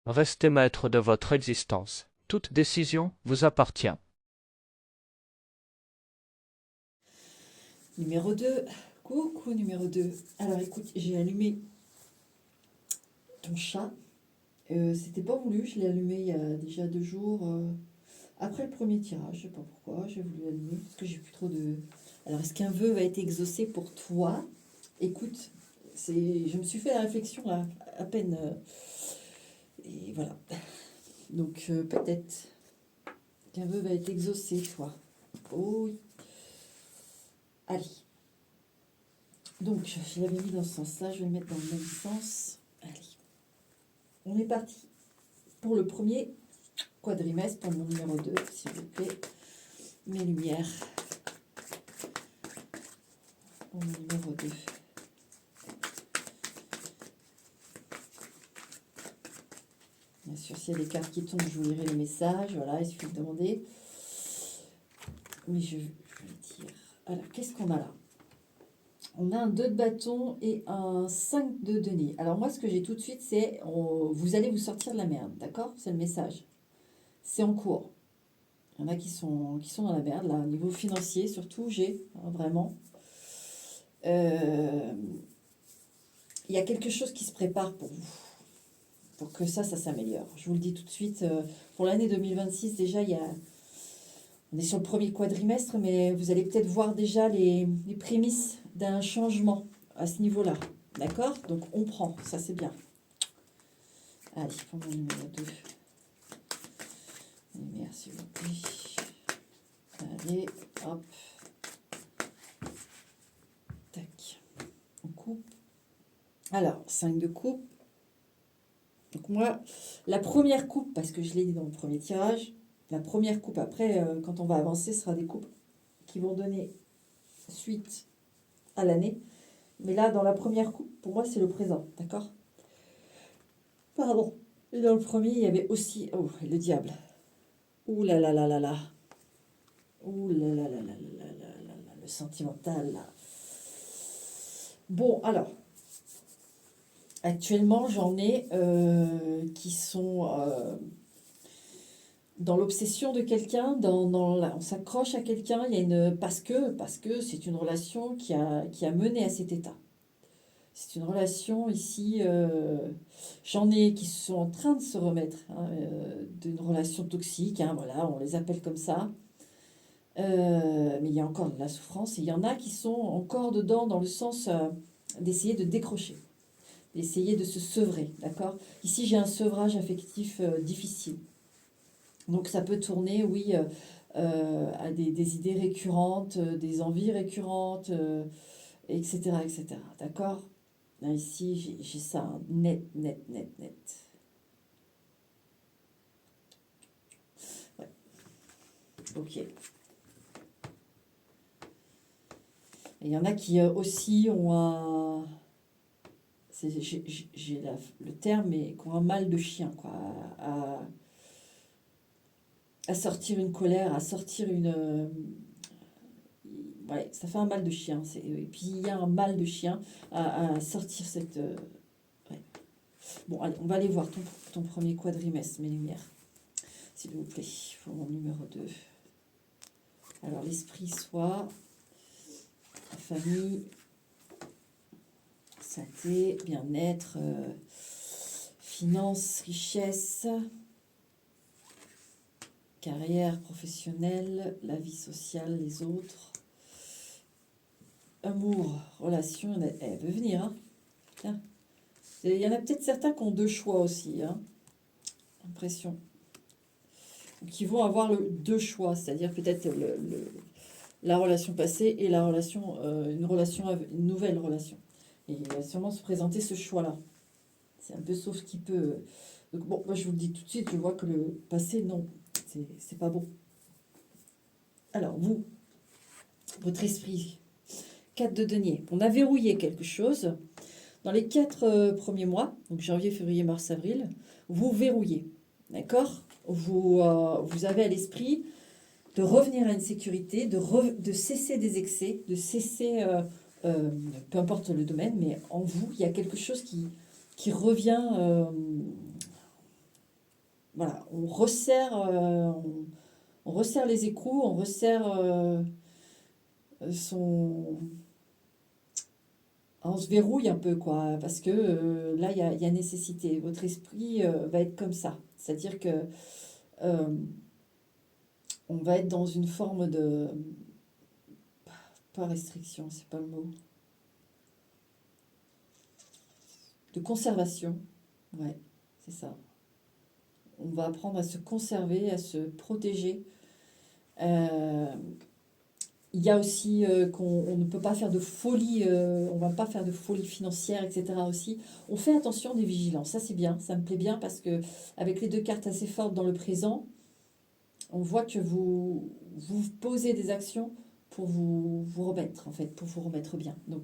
Restez maître de votre existence. Toute décision vous appartient. Numéro 2. Coucou numéro 2. Alors écoute, j'ai allumé ton chat. C'était pas voulu, je l'ai allumé il y a déjà 2 jours. Après le premier tirage, je sais pas pourquoi, j'ai voulu l'allumer parce que j'ai plus trop de. Alors est-ce qu'un vœu va être exaucé pour toi? Écoute, je me suis fait la réflexion là, à peine. Et voilà. Donc peut-être qu'un vœu va être exaucé, toi. Oh oui. Allez. Donc je l'avais mis dans ce sens-là, je vais le mettre dans le même sens. Allez. On est parti pour le premier quadrimestre, pour mon numéro 2, s'il vous plaît. Mes lumières. Pour mon numéro 2. Bien sûr, s'il y a des cartes qui tombent, je vous lirai les messages. Voilà, il suffit de demander. Mais je vais dire. Alors, qu'est-ce qu'on a là? On a un 2 de bâton et un 5 de denier. Alors moi, ce que j'ai tout de suite, c'est vous allez vous sortir de la merde, d'accord? C'est le message. C'est en cours. Il y en a qui sont dans la merde, là, au niveau financier, surtout, vraiment. Il y a quelque chose qui se prépare pour vous, pour que ça s'améliore. Je vous le dis tout de suite, pour l'année 2026, déjà, on est sur le premier quadrimestre, mais vous allez peut-être voir déjà les prémices d'un changement à ce niveau-là. D'accord? Donc on prend, ça c'est bien. Allez, pour mon numéro 2. Lumière, s'il vous plaît. Allez, hop. Tac. On coupe. Alors, 5 de coupe. Donc moi, la première coupe, parce que je l'ai dit dans le premier tirage, la première coupe, après, quand on va avancer, ce sera des coupes qui vont donner suite à l'année. Mais là, dans la première coupe, pour moi, c'est le présent, d'accord? Pardon. Et dans le premier, il y avait aussi... Oh, le diable. Ouh là là là là là. Ouh là là là là là là là là, le sentimental, là. Bon, alors, actuellement, j'en ai qui sont dans l'obsession de quelqu'un, on s'accroche à quelqu'un, il y a parce que c'est une relation qui a mené à cet état. C'est une relation ici, j'en ai qui sont en train de se remettre hein, d'une relation toxique, hein, voilà, on les appelle comme ça. Mais il y a encore de la souffrance et il y en a qui sont encore dedans dans le sens d'essayer de décrocher, d'essayer de se sevrer, d'accord? Ici, j'ai un sevrage affectif difficile. Donc ça peut tourner, oui, à des idées récurrentes, des envies récurrentes, etc., etc. D'accord? Là, ici, j'ai ça, hein, net, net, net, net. Ouais, ok. Et il y en a qui aussi ont un... J'ai le terme, mais qui ont un mal de chien, quoi, à sortir une colère, à sortir une... ouais, ça fait un mal de chien. Et puis il y a un mal de chien à sortir cette... ouais. Bon, allez, on va aller voir ton premier quadrimestre, mes lumières, s'il vous plaît, pour mon numéro 2. Alors, l'esprit soit, la famille, santé, bien-être, finances, richesse, carrière professionnelle, la vie sociale, les autres, amour, relation, elle veut venir, hein. Tiens. Il y en a peut-être certains qui ont 2 choix aussi, hein. Impression. Qui vont avoir 2 choix, c'est-à-dire peut-être la relation passée et la relation, une nouvelle relation. Et il va sûrement se présenter ce choix-là. C'est un peu sauf qui peut. Donc bon, moi je vous le dis tout de suite, je vois que le passé, non, c'est pas bon. Alors vous, votre esprit, 4 de denier, on a verrouillé quelque chose. Dans les 4 premiers mois, donc janvier, février, mars, avril, vous verrouillez, d'accord? Vous avez à l'esprit de revenir à une sécurité, de cesser des excès, de cesser, peu importe le domaine, mais en vous, il y a quelque chose qui revient voilà, on resserre les écrous, on resserre son... on se verrouille un peu, quoi, parce que là, il y a nécessité. Votre esprit va être comme ça. C'est-à-dire que euh, on va être dans une forme de... Pas restriction, c'est pas le mot. De conservation. Ouais, c'est ça. On va apprendre à se conserver, à se protéger. Euh, il y a aussi qu'on ne peut pas faire de folie, on va pas faire de folie financière, etc. aussi. On fait attention, des vigilants. Ça, c'est bien, ça me plaît bien parce que avec les deux cartes assez fortes dans le présent, on voit que vous posez des actions pour vous remettre, en fait, pour vous remettre bien. Donc,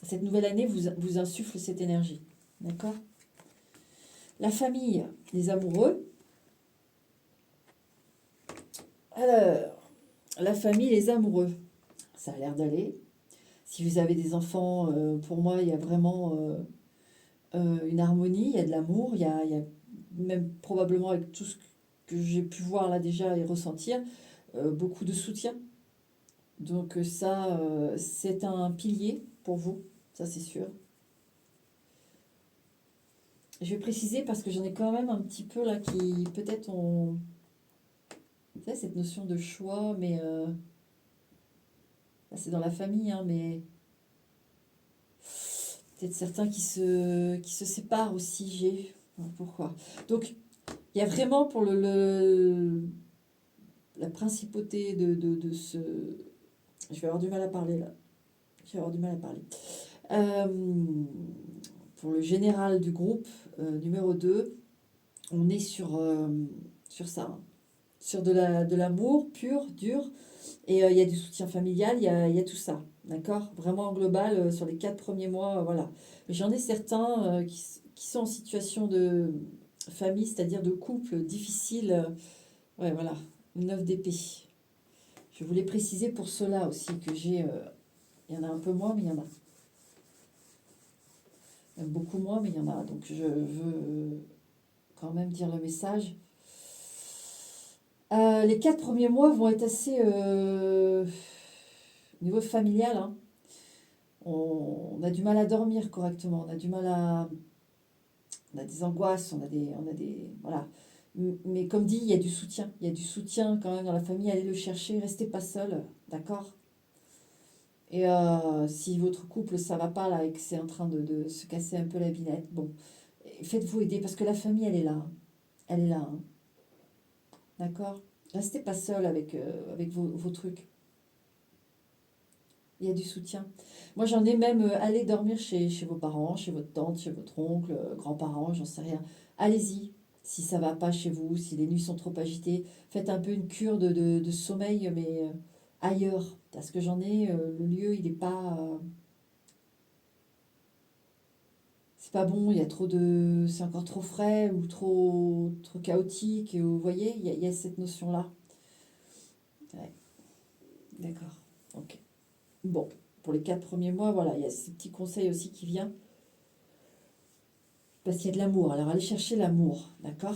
cette nouvelle année vous insuffle cette énergie. D'accord? La famille, les amoureux. Alors, la famille, les amoureux. Ça a l'air d'aller. Si vous avez des enfants, pour moi, il y a vraiment une harmonie, il y a de l'amour, il y a même probablement avec tout ce que j'ai pu voir là déjà et ressentir, beaucoup de soutien. Donc ça, c'est un pilier pour vous, ça c'est sûr. Je vais préciser parce que j'en ai quand même un petit peu là qui peut-être ont... Vous savez, cette notion de choix, mais là, c'est dans la famille, hein, mais peut-être certains qui se séparent aussi, j'ai... Pourquoi? Donc, il y a vraiment pour la principauté de ce... Je vais avoir du mal à parler là. Je vais avoir du mal à parler. Pour le général du groupe, numéro 2, on est sur ça, hein. Sur de l'amour pur, dur, et il y a du soutien familial, il y a tout ça, d'accord? Vraiment en global, sur les 4 premiers mois, voilà. Mais j'en ai certains qui sont en situation de famille, c'est-à-dire de couple difficile, ouais, voilà, une 9 d'épée. Je voulais préciser pour cela aussi que j'ai, il y en a un peu moins, mais il y en a. Même beaucoup moins, mais il y en a. Donc je veux quand même dire le message. Les 4 premiers mois vont être assez... au niveau familial, hein, on a du mal à dormir correctement, on a du mal à... On a des angoisses, on a des voilà. Mais comme dit, il y a du soutien. Il y a du soutien quand même dans la famille. Allez le chercher, restez pas seul, d'accord? Et si votre couple, ça va pas là et que c'est en train de se casser un peu la binette, bon, faites-vous aider parce que la famille, elle est là, hein. Elle est là, hein. D'accord? Restez pas seul avec vos trucs. Il y a du soutien. Moi, j'en ai même allé dormir chez vos parents, chez votre tante, chez votre oncle, grands-parents, j'en sais rien. Allez-y. Si ça va pas chez vous, si les nuits sont trop agitées, faites un peu une cure de sommeil, mais ailleurs. Parce que j'en ai, le lieu, il est pas... c'est pas bon, il y a trop de... C'est encore trop frais ou trop chaotique. Vous voyez, il y a cette notion-là. Ouais, d'accord. Ok. Bon, pour les 4 premiers mois, voilà, il y a ces petits conseils aussi qui viennent. Parce qu'il y a de l'amour. Alors, allez chercher l'amour, d'accord?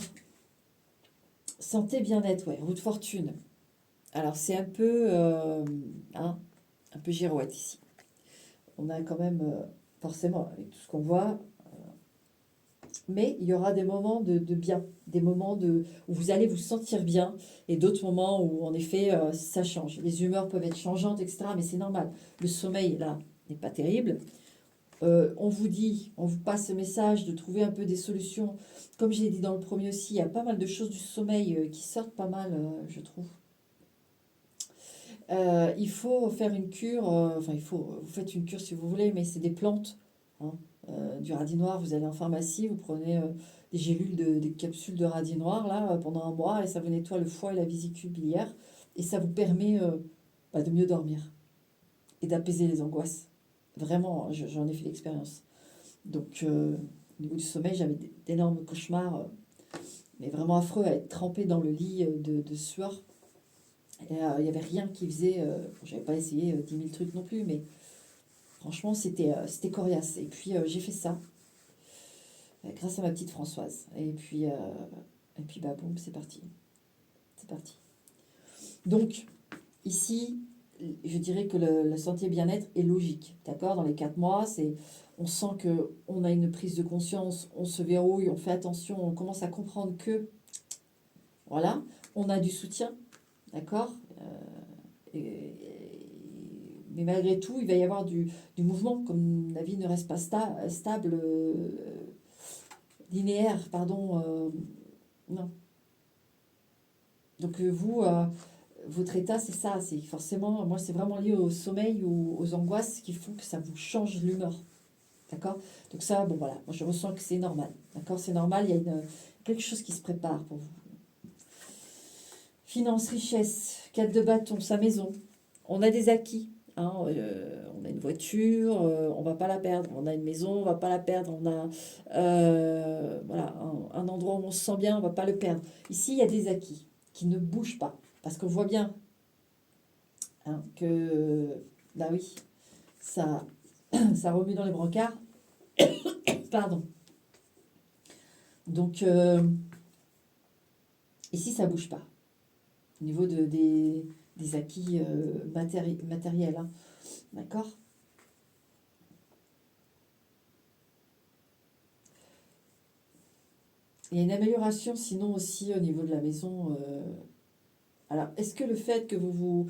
Santé, bien-être, ouais. Roue de fortune. Alors, c'est un peu, hein, un peu girouette ici. On a quand même, forcément, avec tout ce qu'on voit, mais il y aura des moments de bien, des moments où vous allez vous sentir bien, et d'autres moments où, en effet, ça change. Les humeurs peuvent être changeantes, etc., mais c'est normal. Le sommeil, là, n'est pas terrible. On vous dit, on vous passe ce message de trouver un peu des solutions. Comme je l'ai dit dans le premier aussi, il y a pas mal de choses du sommeil qui sortent pas mal, je trouve. Il faut faire une cure, enfin vous faites une cure si vous voulez, mais c'est des plantes, hein. Du radis noir, vous allez en pharmacie, vous prenez des gélules, des capsules de radis noir là, pendant un mois, et ça vous nettoie le foie et la vésicule biliaire, et ça vous permet de mieux dormir et d'apaiser les angoisses. Vraiment, hein, j'en ai fait l'expérience. Donc, au niveau du sommeil, j'avais d'énormes cauchemars, mais vraiment affreux, à être trempée dans le lit de sueur. Et il n'y avait rien qui faisait. J'avais pas essayé 10 000 trucs non plus, mais franchement, c'était coriace. Et puis, j'ai fait ça grâce à ma petite Françoise. Et puis, Et puis, bah, boum, c'est parti. C'est parti. Donc, ici, je dirais que le sentier bien-être est logique. D'accord? Dans les 4 mois, on sent qu'on a une prise de conscience, on se verrouille, on fait attention, on commence à comprendre que, voilà, on a du soutien. D'accord? Mais malgré tout, il va y avoir du mouvement, comme la vie ne reste pas stable, linéaire, pardon. Non. Donc vous, votre état, c'est ça. C'est forcément, moi, c'est vraiment lié au sommeil ou aux angoisses qui font que ça vous change l'humeur. D'accord? Donc ça, bon voilà, moi je ressens que c'est normal. D'accord? C'est normal, il y a quelque chose qui se prépare pour vous. Finance, richesse, 4 de bâton, sa maison. On a des acquis. Hein, on a une voiture, on va pas la perdre. On a une maison, on va pas la perdre. On a voilà, un endroit où on se sent bien, on va pas le perdre. Ici, il y a des acquis qui ne bougent pas. Parce qu'on voit bien hein, que, bah oui, ça, ça remue dans les brancards. Pardon. Donc, ici, ça bouge pas. Au niveau des acquis matériels. Hein. D'accord? Il y a une amélioration, sinon aussi au niveau de la maison. Alors, est-ce que le fait que vous vous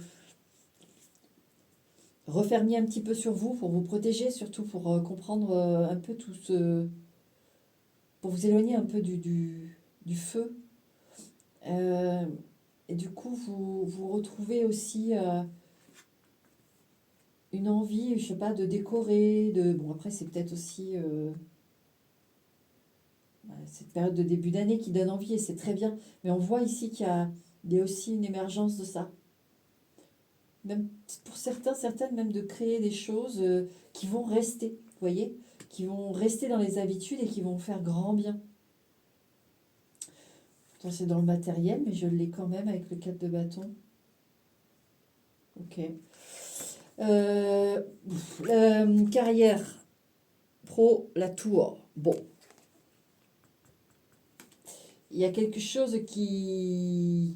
refermiez un petit peu sur vous pour vous protéger, surtout pour comprendre un peu tout ce... pour vous éloigner un peu du feu, et du coup, vous retrouvez aussi une envie, je sais pas, de décorer, Bon, après, c'est peut-être aussi cette période de début d'année qui donne envie, et c'est très bien. Mais on voit ici il y a aussi une émergence de ça. Même pour certaines, même de créer des choses qui vont rester, vous voyez, qui vont rester dans les habitudes et qui vont faire grand bien. Pourtant, c'est dans le matériel, mais je l'ai quand même avec le 4 de bâton. Ok. Carrière pro, la tour. Bon. Il y a quelque chose qui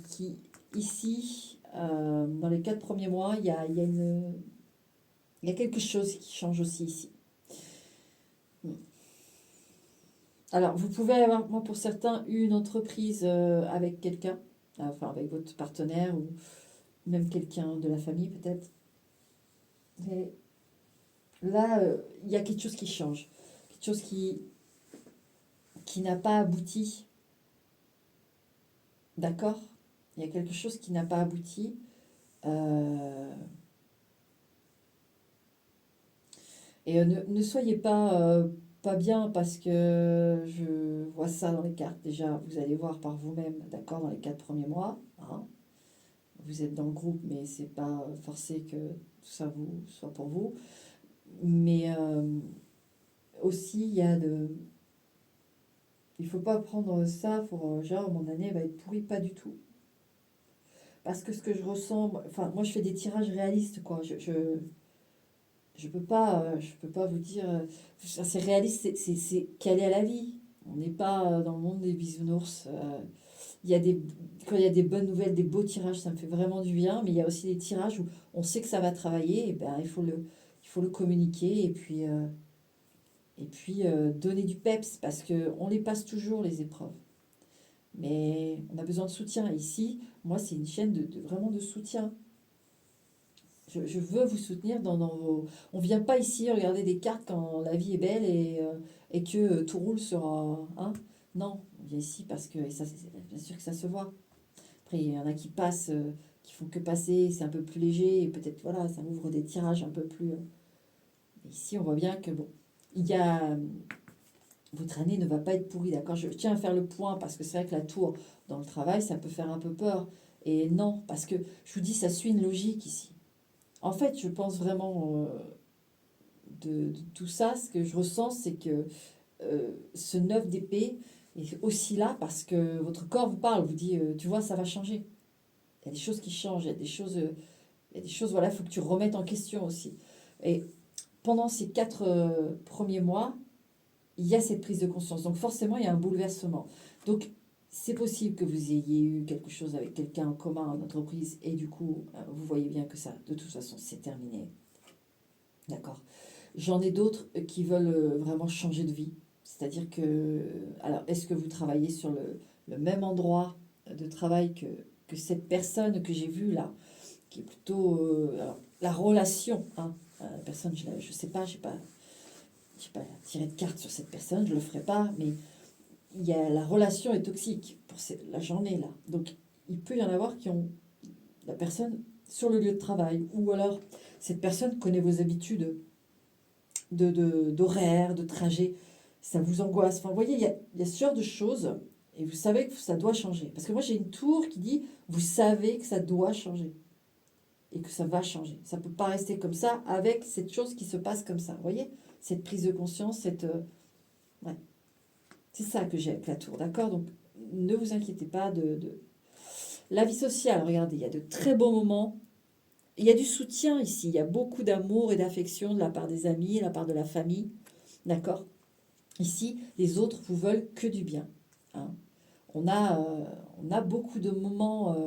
ici, dans les 4 premiers mois, il y a quelque chose qui change aussi ici. Alors, vous pouvez avoir, moi pour certains, eu une entreprise avec quelqu'un, enfin avec votre partenaire ou même quelqu'un de la famille peut-être. Et là, il y a quelque chose qui change, quelque chose qui n'a pas abouti. D'accord? Il y a quelque chose qui n'a pas abouti. Et ne soyez pas bien parce que je vois ça dans les cartes. Déjà, vous allez voir par vous-même, d'accord, dans les 4 premiers mois. Hein. Vous êtes dans le groupe, mais c'est pas forcé que tout ça vous soit pour vous. Mais aussi, il faut pas prendre ça pour genre mon année va être pourrie, pas du tout. Parce que ce que je ressens, enfin moi je fais des tirages réalistes quoi. Je peux pas vous dire, c'est réaliste, c'est calé à la vie. On n'est pas dans le monde des bisounours. Il y a quand il y a des bonnes nouvelles, des beaux tirages, ça me fait vraiment du bien. Mais il y a aussi des tirages où on sait que ça va travailler, et ben il faut le communiquer et puis donner du peps parce que on les passe toujours les épreuves. Mais on a besoin de soutien. Ici, moi, c'est une chaîne vraiment de soutien. Je veux vous soutenir dans vos... On ne vient pas ici regarder des cartes quand la vie est belle et que tout roule sur... hein. Non, on vient ici parce que... Et ça, bien sûr que ça se voit. Après, il y en a qui passent, qui font que passer, c'est un peu plus léger. Et peut-être, voilà, ça ouvre des tirages un peu plus... Ici, on voit bien que, bon, il y a... Votre année ne va pas être pourrie, d'accord? Je tiens à faire le point parce que c'est vrai que la tour dans le travail, ça peut faire un peu peur. Et non, parce que je vous dis, ça suit une logique ici. En fait, je pense vraiment de tout ça, ce que je ressens, c'est que ce 9 d'épée est aussi là parce que votre corps vous parle, vous dit, tu vois, ça va changer. Il y a des choses qui changent, il y a des choses, voilà, il faut que tu remettes en question aussi. Et pendant ces 4 premiers mois, il y a cette prise de conscience. Donc forcément, il y a un bouleversement. Donc c'est possible que vous ayez eu quelque chose avec quelqu'un en commun en entreprise et du coup, vous voyez bien que ça, de toute façon, c'est terminé. D'accord. J'en ai d'autres qui veulent vraiment changer de vie. C'est-à-dire que, alors, est-ce que vous travaillez sur le même endroit de travail que cette personne que j'ai vue là, qui est plutôt alors, la relation, hein, la personne, je ne sais pas, j'ai pas tiré de carte sur cette personne, je ne le ferai pas, mais la relation est toxique pour la journée là. Donc, il peut y en avoir qui ont la personne sur le lieu de travail, ou alors cette personne connaît vos habitudes d'horaire, de trajet, ça vous angoisse. Enfin, vous voyez, il y a ce genre de choses, et vous savez que ça doit changer. Parce que moi, j'ai une tour qui dit, vous savez que ça doit changer, et que ça va changer. Ça ne peut pas rester comme ça, avec cette chose qui se passe comme ça. Vous voyez, cette prise de conscience, ouais. C'est ça que j'ai avec la tour, d'accord? Donc, ne vous inquiétez pas La vie sociale, regardez, il y a de très beaux moments. Il y a du soutien ici, il y a beaucoup d'amour et d'affection de la part des amis, de la part de la famille. D'accord? Ici, les autres vous veulent que du bien. Hein. On a beaucoup de moments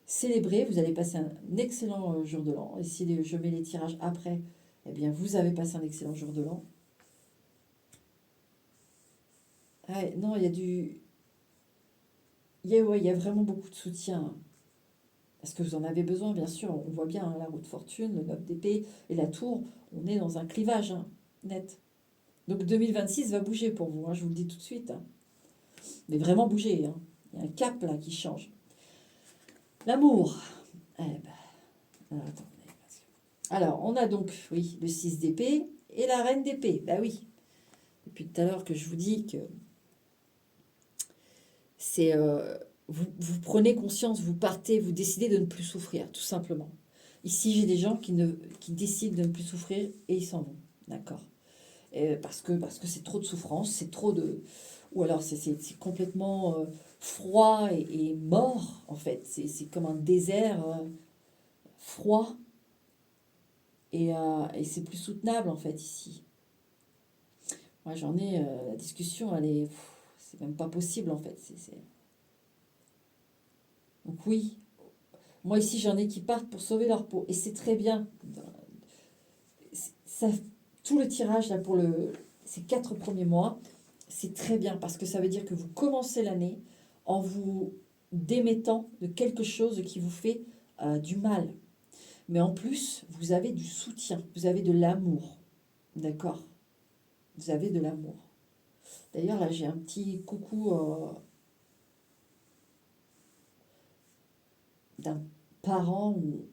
célébrés. Vous allez passer un excellent jour de l'an. Et si je mets les tirages après, eh bien, vous avez passé un excellent jour de l'an. Ouais, non, il y a vraiment beaucoup de soutien. Est-ce que vous en avez besoin? Bien sûr, on voit bien hein, la roue de fortune, le 9 d'épée et la tour. On est dans un clivage hein, net. Donc 2026 va bouger pour vous, hein, je vous le dis tout de suite. Hein. Mais vraiment bouger. Hein. Il y a un cap là qui change. L'amour. Eh ben, attendez. Alors, on a donc, oui, le 6 d'épée et la reine d'épée. Bah oui. Depuis tout à l'heure que je vous dis que c'est... vous prenez conscience, vous partez, vous décidez de ne plus souffrir, tout simplement. Ici, j'ai des gens qui décident de ne plus souffrir et ils s'en vont. D'accord. Parce que c'est trop de souffrance, c'est trop de... Ou alors c'est complètement froid et mort, en fait. C'est comme un désert froid et c'est plus soutenable, en fait, ici. Moi, j'en ai... la discussion, elle est... C'est même pas possible, en fait. Donc oui, moi ici, j'en ai qui partent pour sauver leur peau. Et c'est très bien. Ça, tout le tirage, là, pour ces 4 premiers mois, c'est très bien parce que ça veut dire que vous commencez l'année en vous démettant de quelque chose qui vous fait du mal. Mais en plus, vous avez du soutien, vous avez de l'amour. D'accord? Vous avez de l'amour. D'ailleurs, là, j'ai un petit coucou d'un parent ou...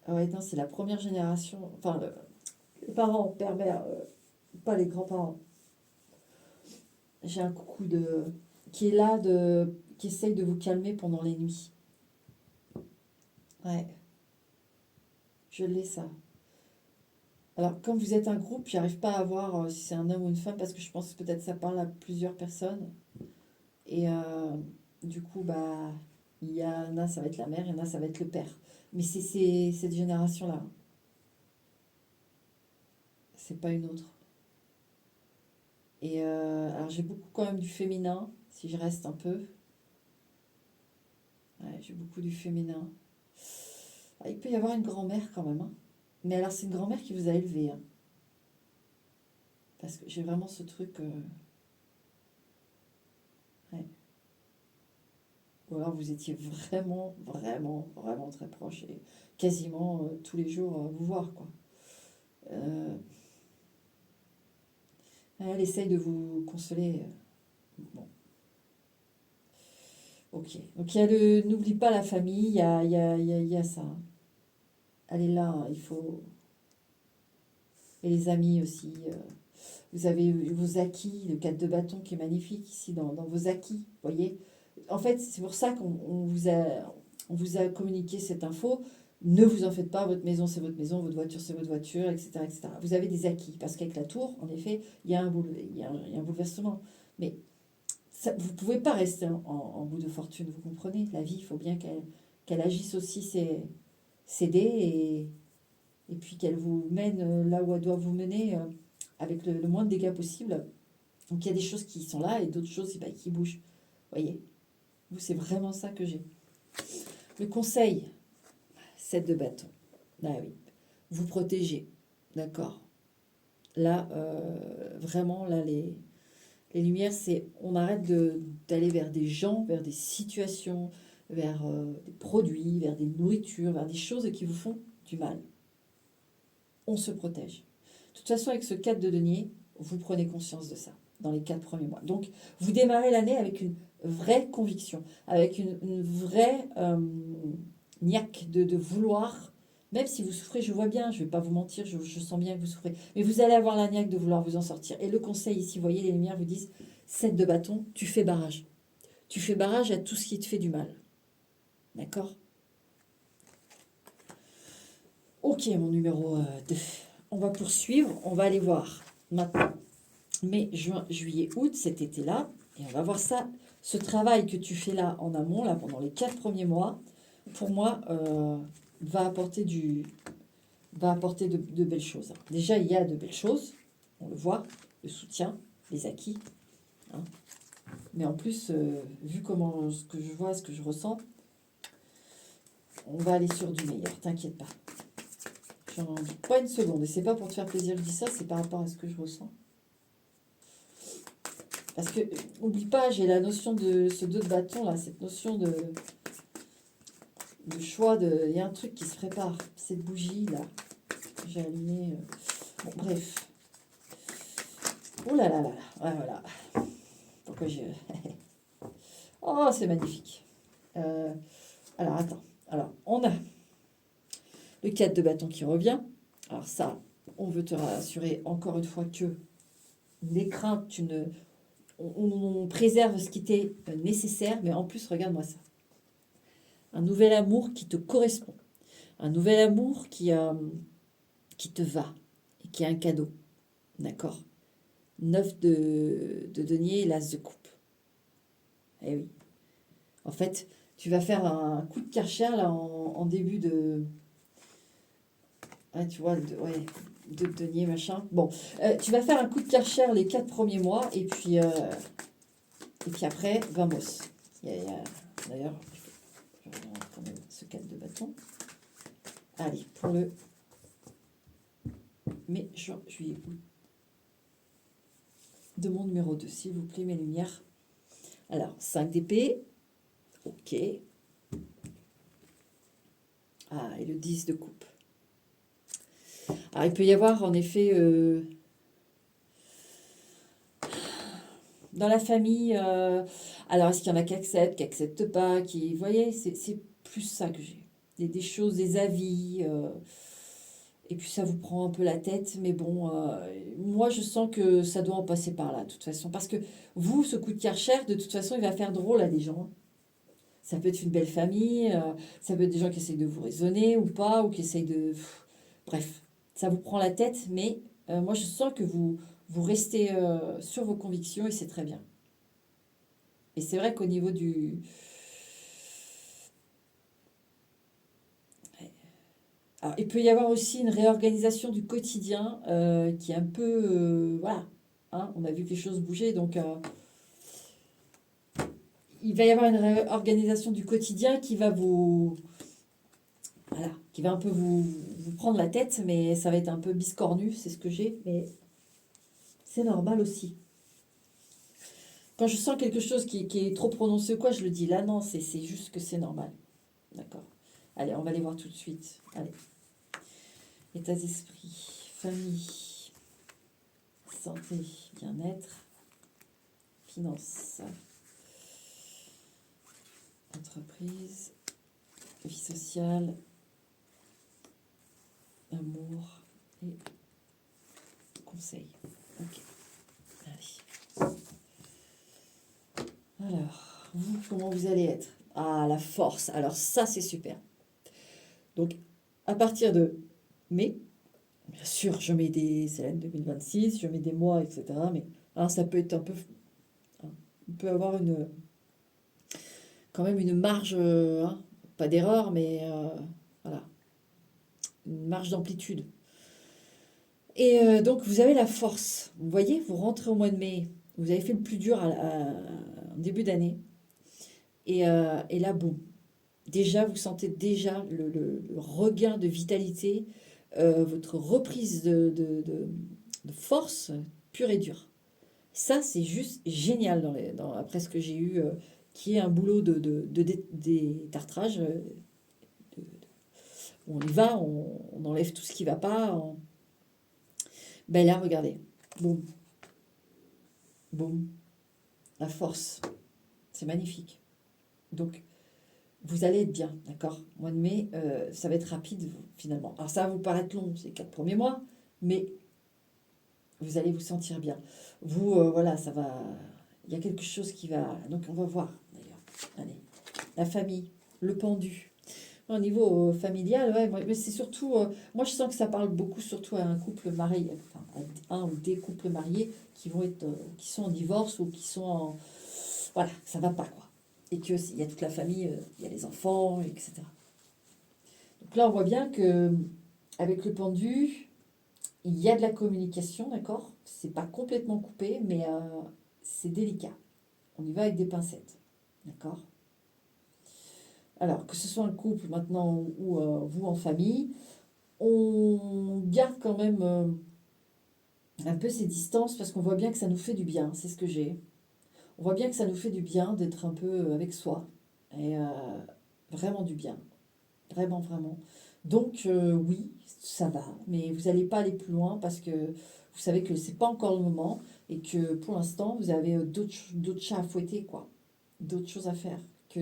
Ah ouais, non, c'est la première génération. Enfin, les parents, père, mère, pas les grands-parents. J'ai un coucou qui est là, qui essaye de vous calmer pendant les nuits. Ouais, je l'ai ça. Alors, comme vous êtes un groupe, j'arrive pas à voir si c'est un homme ou une femme parce que je pense que peut-être ça parle à plusieurs personnes. Et du coup, bah, il y en a, ça va être la mère, il y en a, ça va être le père. Mais c'est cette génération-là. C'est pas une autre. Et alors, j'ai beaucoup quand même du féminin, si je reste un peu. Ouais, j'ai beaucoup du féminin. Ah, il peut y avoir une grand-mère quand même. Hein. Mais alors, c'est une grand-mère qui vous a élevé. Hein. Parce que j'ai vraiment ce truc. Ouais. Ou alors, vous étiez vraiment, vraiment, vraiment très proche et quasiment tous les jours vous voir, quoi. Euh, elle essaye de vous consoler. Bon, ok. Donc, il y a n'oublie pas la famille, il y a ça. Hein. Elle est là, hein, il faut. Et les amis aussi. Vous avez vos acquis, le 4 de bâton qui est magnifique ici dans vos acquis, vous voyez. En fait, c'est pour ça on vous a communiqué cette info. Ne vous en faites pas, votre maison c'est votre maison, votre voiture c'est votre voiture, etc., etc. Vous avez des acquis, parce qu'avec la tour, en effet, il y a il y a il y a un bouleversement. Mais ça, vous ne pouvez pas rester en bout de fortune, vous comprenez? La vie, il faut bien qu'elle agisse aussi ses dés et puis qu'elle vous mène là où elle doit vous mener avec le moins de dégâts possible. Donc il y a des choses qui sont là et d'autres choses bah, qui bougent. Voyez, vous, c'est vraiment ça que j'ai. Le conseil, 7 de bâton. Ah oui, vous protégez, d'accord. Là, vraiment, là, les lumières, c'est on arrête d'aller vers des gens, vers des situations, vers des produits, vers des nourritures, vers des choses qui vous font du mal. On se protège. De toute façon, avec ce 4 de denier, vous prenez conscience de ça dans les 4 premiers mois. Donc, vous démarrez l'année avec une vraie conviction, avec une vraie niaque de vouloir, même si vous souffrez, je vois bien, je ne vais pas vous mentir, je sens bien que vous souffrez, mais vous allez avoir la niaque de vouloir vous en sortir. Et le conseil ici, vous voyez, les lumières vous disent, 7 de bâton, tu fais barrage. Tu fais barrage à tout ce qui te fait du mal. D'accord? Ok, mon numéro 2. On va poursuivre, on va aller voir maintenant mai, juin, juillet, août, cet été-là, et on va voir ça, ce travail que tu fais là en amont, là pendant les 4 premiers mois, pour moi, va apporter de belles choses. Déjà, il y a de belles choses, on le voit, le soutien, les acquis, hein. Mais en plus, vu comment ce que je vois, ce que je ressens, on va aller sur du meilleur, t'inquiète pas. J'en dis pas une seconde, et c'est pas pour te faire plaisir que je dis ça, c'est par rapport à ce que je ressens. Parce que, n'oublie pas, j'ai la notion de ce 2 de bâton, là, cette notion de choix. Il y a un truc qui se prépare. Cette bougie, là, que j'ai allumée. Bon, bref. Oh là là là là. Ouais, voilà. Pourquoi j'ai... Oh, c'est magnifique. Alors, attends. Alors, on a le 4 de bâton qui revient. Alors ça, on veut te rassurer encore une fois que les craintes, on préserve ce qui t'est nécessaire, mais en plus, regarde-moi ça. Un nouvel amour qui te correspond. Un nouvel amour qui te va et qui est un cadeau. D'accord? 9 de denier et l'as de coupe. Eh oui. En fait, tu vas faire un coup de Karcher là en début de... Ah, tu vois, de denier, machin. Bon, tu vas faire un coup de Karcher les 4 premiers mois et puis après, vamos. D'ailleurs, je regarde quand même ce 4 de bâton. Allez, pour le mai, juin, juillet, août. De mon numéro 2, s'il vous plaît, mes lumières. Alors, 5 d'épée. Ok. Ah, et le 10 de coupe. Alors, il peut y avoir, en effet, dans la famille, alors, est-ce qu'il y en a qui acceptent pas, qui... Vous voyez, c'est plus ça que j'ai. Des choses, des avis... et puis ça vous prend un peu la tête, mais bon, moi je sens que ça doit en passer par là, de toute façon. Parce que vous, ce coup de Karcher, de toute façon, il va faire drôle à des gens. Ça peut être une belle famille, ça peut être des gens qui essayent de vous raisonner ou pas, ou qui essayent de... Bref, ça vous prend la tête, mais moi je sens que vous restez sur vos convictions et c'est très bien. Et c'est vrai qu'au niveau du... Alors, il peut y avoir aussi une réorganisation du quotidien qui est un peu... voilà, hein, on a vu que les choses bougeaient, donc il va y avoir une réorganisation du quotidien qui va vous... Voilà, qui va un peu vous prendre la tête, mais ça va être un peu biscornu, c'est ce que j'ai, mais c'est normal aussi. Quand je sens quelque chose qui est trop prononcé, quoi, je le dis. Là, non, c'est juste que c'est normal. D'accord. Allez, on va les voir tout de suite. Allez. État d'esprit, famille, santé, bien-être, finances, entreprise, vie sociale, amour et conseil. Ok. Allez. Alors, vous, comment vous allez être? Ah, la force. Alors ça, c'est super. Donc, à partir de mai, bien sûr, je mets c'est l'année 2026, je mets des mois, etc. Mais hein, ça peut être un peu... hein, on peut avoir quand même une marge, hein, pas d'erreur, mais voilà, une marge d'amplitude. Et donc, vous avez la force. Vous voyez, vous rentrez au mois de mai, vous avez fait le plus dur en début d'année. Et là, bon, déjà, vous sentez déjà le regain de vitalité, votre reprise de force pure et dure. Ça, c'est juste génial après ce que j'ai eu, qui est un boulot de détartrage. On y va, on enlève tout ce qui ne va pas. Ben là, regardez. Boum, boum. La force. C'est magnifique. Donc, vous allez être bien, d'accord? Mois de mai, ça va être rapide, finalement. Alors, ça va vous paraître long, c'est les 4 premiers mois, mais vous allez vous sentir bien. Vous, voilà, ça va... Il y a quelque chose qui va... Donc, on va voir, d'ailleurs. Allez. La famille, le pendu. Au niveau familial, ouais, mais c'est surtout... moi, je sens que ça parle beaucoup, surtout à un couple marié, enfin, à un ou des couples mariés qui vont être... qui sont en divorce ou qui sont en... Voilà, ça va pas, quoi. Et qu'il y a toute la famille, il y a les enfants, etc. Donc là, on voit bien que avec le pendu, il y a de la communication, d'accord? C'est pas complètement coupé, mais c'est délicat. On y va avec des pincettes, d'accord? Alors, que ce soit un couple maintenant ou vous en famille, on garde quand même un peu ces distances parce qu'on voit bien que ça nous fait du bien, c'est ce que j'ai. On voit bien que ça nous fait du bien d'être un peu avec soi. Et vraiment du bien. Vraiment, vraiment. Donc, oui, ça va, mais vous n'allez pas aller plus loin parce que vous savez que c'est pas encore le moment et que pour l'instant, vous avez d'autres chats à fouetter, quoi. D'autres choses à faire que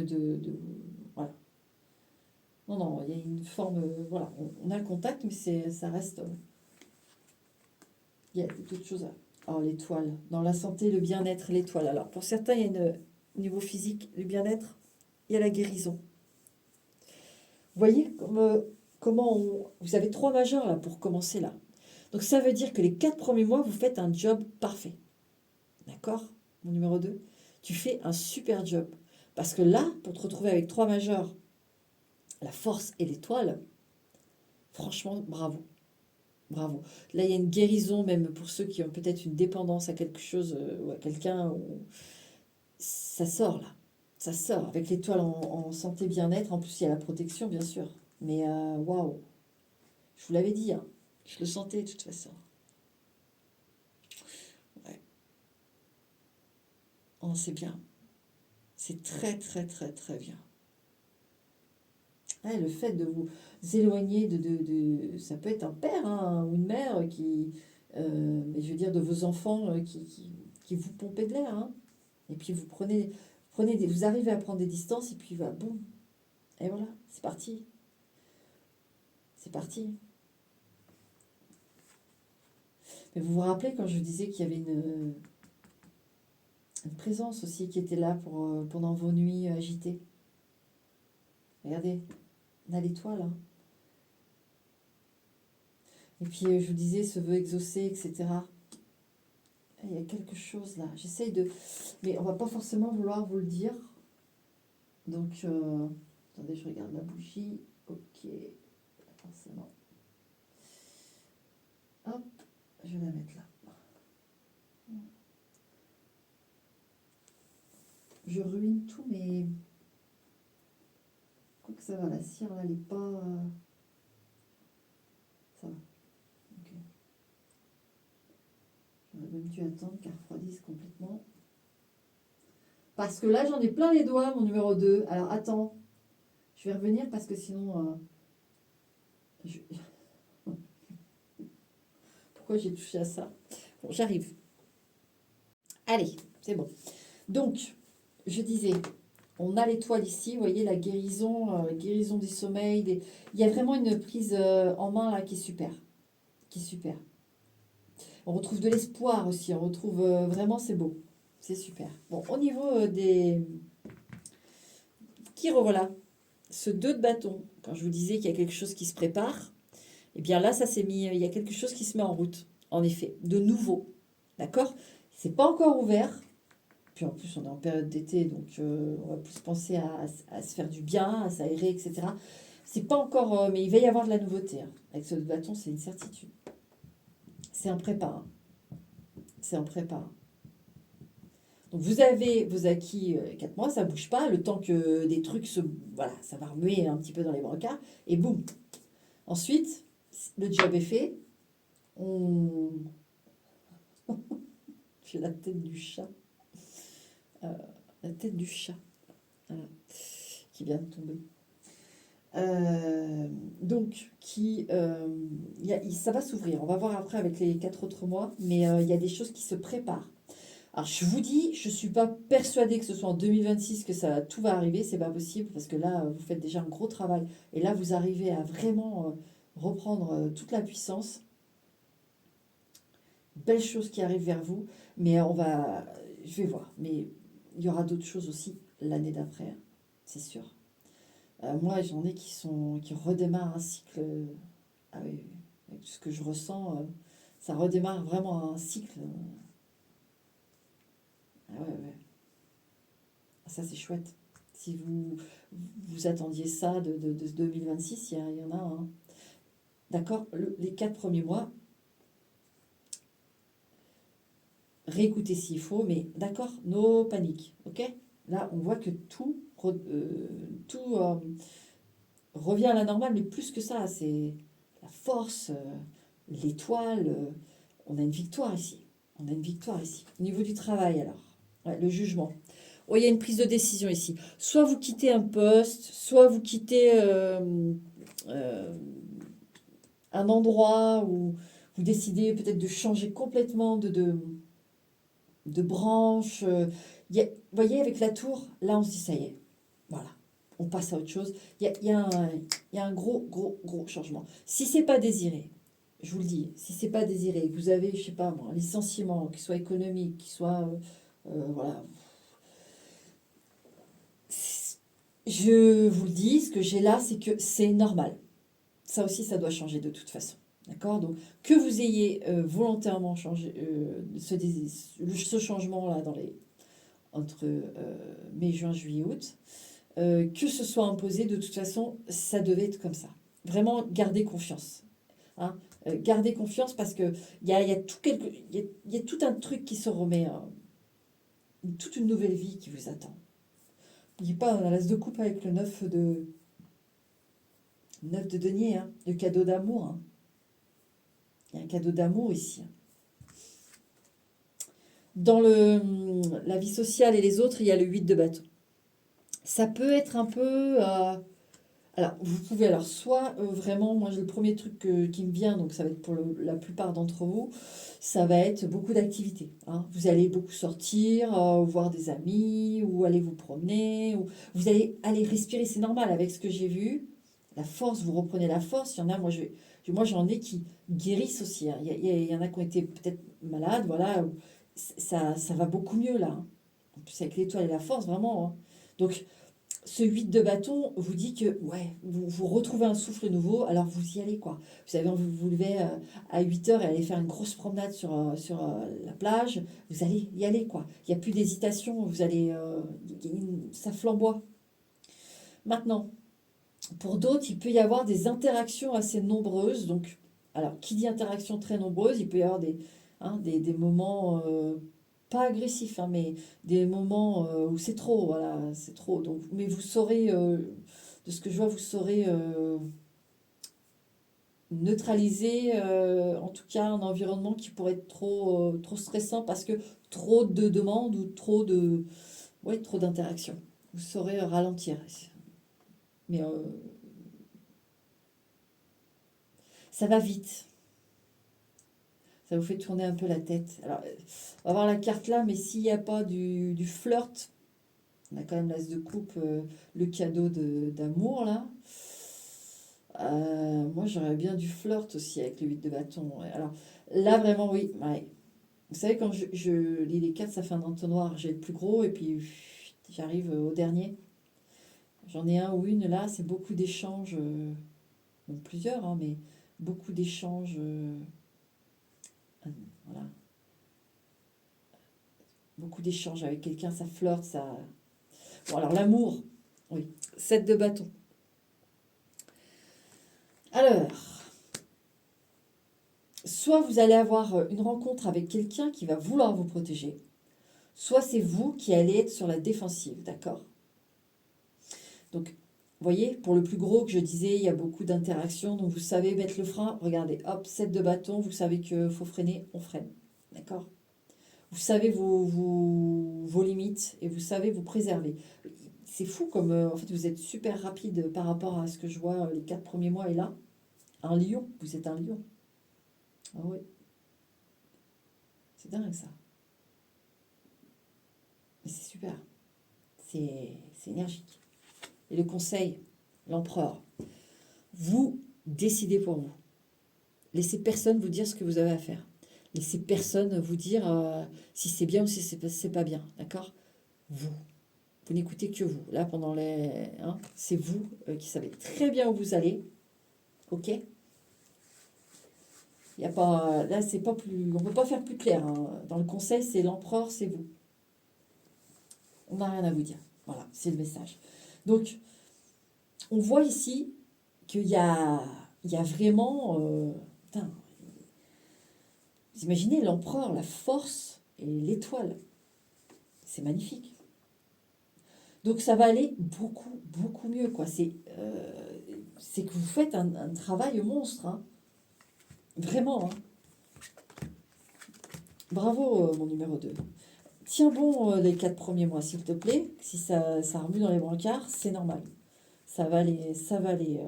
voilà. Non, non, il y a une forme... voilà, on a le contact, mais ça reste... il y a d'autres choses à... Alors, l'étoile. Dans la santé, le bien-être, l'étoile. Alors, pour certains, il y a au niveau physique, le bien-être, il y a la guérison. Vous voyez vous avez 3 majeurs là pour commencer là. Donc ça veut dire que les 4 premiers mois, vous faites un job parfait. D'accord? Mon numéro 2. Tu fais un super job. Parce que là, pour te retrouver avec 3 majeurs, la force et l'étoile, franchement, bravo. Bravo. Là, il y a une guérison, même pour ceux qui ont peut-être une dépendance à quelque chose ou à quelqu'un. Ça sort là. Ça sort. Avec l'étoile en santé bien-être. En plus, il y a la protection, bien sûr. Mais waouh. Je vous l'avais dit, hein. Je le sentais de toute façon. Ouais. Oh, c'est bien. C'est très, très, très, très bien. Ouais, le fait de vous éloigner ça peut être un père hein, ou une mère mais je veux dire, de vos enfants qui vous pompaient de l'air. Hein. Et puis vous arrivez à prendre des distances et puis va, boum. Et voilà, c'est parti. C'est parti. Mais vous vous rappelez quand je vous disais qu'il y avait une présence aussi qui était là pendant vos nuits agitées. Regardez, on a l'étoile. Hein. Et puis je vous disais ce vœu exaucé, etc. Il y a quelque chose là. J'essaye de... Mais on va pas forcément vouloir vous le dire. Donc, attendez, je regarde la bougie. Ok, forcément. Hop, je vais la mettre là. Je ruine tout, mais... Quoi que ça va, la cire, là, elle n'est pas... Ça va. Ok. J'aurais même dû attendre qu'elle refroidisse complètement. Parce que là, j'en ai plein les doigts, mon numéro 2. Alors, attends. Je vais revenir parce que sinon... Pourquoi j'ai touché à ça? Bon, j'arrive. Allez, c'est bon. Donc, je disais, on a l'étoile ici, vous voyez, la guérison du sommeil. Il y a vraiment une prise en main là qui est super. Qui est super. On retrouve de l'espoir aussi, on retrouve vraiment, c'est beau. C'est super. Bon, au niveau des... Qui revoilà ce 2 de bâton, quand je vous disais qu'il y a quelque chose qui se prépare, eh bien là, ça s'est mis, il y a quelque chose qui se met en route, en effet, de nouveau. D'accord? C'est pas encore ouvert. Puis en plus, on est en période d'été, donc on va plus penser à se faire du bien, à s'aérer, etc. C'est pas encore, mais il va y avoir de la nouveauté. Hein. Avec ce bâton, c'est une certitude. C'est un prépa. Hein. C'est un prépa. Donc vous avez vos acquis 4 mois, ça ne bouge pas, le temps que des trucs se... Voilà, ça va remuer un petit peu dans les brancards, et boum. Ensuite, le job est fait. On... J'ai la tête du chat. La tête du chat. Voilà. Qui vient de tomber. Donc, ça va s'ouvrir. On va voir après avec les 4 autres mois, mais il y a des choses qui se préparent. Alors, je vous dis, je ne suis pas persuadée que ce soit en 2026 que tout va arriver, c'est pas possible, parce que là, vous faites déjà un gros travail, et là, vous arrivez à vraiment reprendre toute la puissance. Belle chose qui arrive vers vous, mais je vais voir, mais il y aura d'autres choses aussi l'année d'après, hein, c'est sûr. Moi, j'en ai qui redémarrent un cycle. Ah oui, avec ce que je ressens, ça redémarre vraiment un cycle. Ah ouais, ouais. Ah, ça, c'est chouette. Si vous attendiez ça de 2026, il y en a un. D'accord, les 4 premiers mois, réécoutez s'il faut, mais d'accord, no panique. Ok. Là, on voit que tout revient à la normale, mais plus que ça, c'est la force, l'étoile. On a une victoire ici. On a une victoire ici. Au niveau du travail, alors, ouais, le jugement. Oh, il y a une prise de décision ici. Soit vous quittez un poste, soit vous quittez euh, un endroit où vous décidez peut-être de changer complètement de branche. Vous voyez, avec la tour, là, on se dit, ça y est, voilà, on passe à autre chose. Il y a un gros, gros, gros changement. Si c'est pas désiré, je vous le dis, si c'est pas désiré, que vous avez, je sais pas moi, un licenciement, qu'il soit économique, qu'il soit, voilà, je vous le dis, ce que j'ai là, c'est que c'est normal. Ça aussi, ça doit changer de toute façon. D'accord. Donc, que vous ayez volontairement changé ce changement-là entre mai, juin, juillet, août, que ce soit imposé, de toute façon, ça devait être comme ça. Vraiment, gardez confiance. Hein. Gardez confiance parce qu'il y a tout un truc qui se remet, toute une nouvelle vie qui vous attend. N'oubliez pas, on a l'as de coupe avec le 9 de denier, hein, le cadeau d'amour. Hein. Il y a un cadeau d'amour ici. Dans la vie sociale et les autres, il y a le 8 de bâton. Ça peut être un peu... alors, vous pouvez, alors, soit vraiment, moi, j'ai le premier truc qui me vient, donc ça va être pour la plupart d'entre vous, ça va être beaucoup d'activités. Hein. Vous allez beaucoup sortir, voir des amis, ou aller vous promener, ou vous allez aller respirer, c'est normal avec ce que j'ai vu. La force, vous reprenez la force. Il y en a, moi j'en ai qui guérissent aussi. Hein. Il y en a qui ont été peut-être malades, voilà. Ça va beaucoup mieux là. Hein. En plus, avec l'étoile et la force, vraiment. Hein. Donc, ce 8 de bâton vous dit que ouais, vous retrouvez un souffle nouveau, alors vous y allez quoi. Vous savez, vous levez à 8 heures et allez faire une grosse promenade sur la plage, vous allez y aller quoi. Il n'y a plus d'hésitation, vous allez, ça flamboie. Maintenant, pour d'autres, il peut y avoir des interactions assez nombreuses. Donc, alors, qui dit interaction très nombreuse, il peut y avoir des moments pas agressifs, hein, mais des moments où c'est trop, voilà, c'est trop. Donc, mais vous saurez, de ce que je vois, vous saurez neutraliser, en tout cas, un environnement qui pourrait être trop stressant parce que trop de demandes ou trop d'interactions. Vous saurez ralentir. Mais ça va vite. Ça vous fait tourner un peu la tête. Alors, on va voir la carte là, mais s'il n'y a pas du flirt, on a quand même l'as de coupe, le cadeau d'amour là. Moi, j'aurais bien du flirt aussi avec le 8 de bâton. Ouais. Alors, là, vraiment, oui. Ouais. Vous savez, quand je lis les cartes, ça fait un entonnoir. J'ai le plus gros et puis j'arrive au dernier. J'en ai un ou une là, c'est beaucoup d'échanges. Bon, plusieurs, hein, mais beaucoup d'échanges. Voilà. Beaucoup d'échanges avec quelqu'un, ça flirte, ça. Bon, alors l'amour, oui. 7 de bâton. Alors, soit vous allez avoir une rencontre avec quelqu'un qui va vouloir vous protéger, soit c'est vous qui allez être sur la défensive, d'accord? Donc, vous voyez, pour le plus gros que je disais, il y a beaucoup d'interactions, donc vous savez mettre le frein. Regardez, hop, 7 de bâton, vous savez qu'il faut freiner, on freine, d'accord? Vous savez vos limites et vous savez vous préserver. C'est fou comme, en fait, vous êtes super rapide par rapport à ce que je vois les 4 premiers mois et là. Un lion, vous êtes un lion. Ah oui, c'est dingue ça. Mais c'est super, c'est énergique. Et le conseil, l'empereur, vous décidez pour vous. Laissez personne vous dire ce que vous avez à faire. Laissez personne vous dire si c'est bien ou si c'est pas bien, d'accord? Vous. Vous n'écoutez que vous. Là, pendant les... Hein, c'est vous qui savez très bien où vous allez, ok? Il y a pas... Là, c'est pas plus... On ne peut pas faire plus clair. Hein. Dans le conseil, c'est l'empereur, c'est vous. On n'a rien à vous dire. Voilà, c'est le message. Donc, on voit ici qu'il y a vraiment... putain, vous imaginez l'empereur, la force et l'étoile. C'est magnifique. Donc ça va aller beaucoup, beaucoup mieux. Quoi. C'est que vous faites un travail monstre. Hein. Vraiment. Hein. Bravo, mon numéro 2. Tiens bon les 4 premiers mois, s'il te plaît. Si ça remue dans les brancards, c'est normal. Ça va aller. Ça va aller.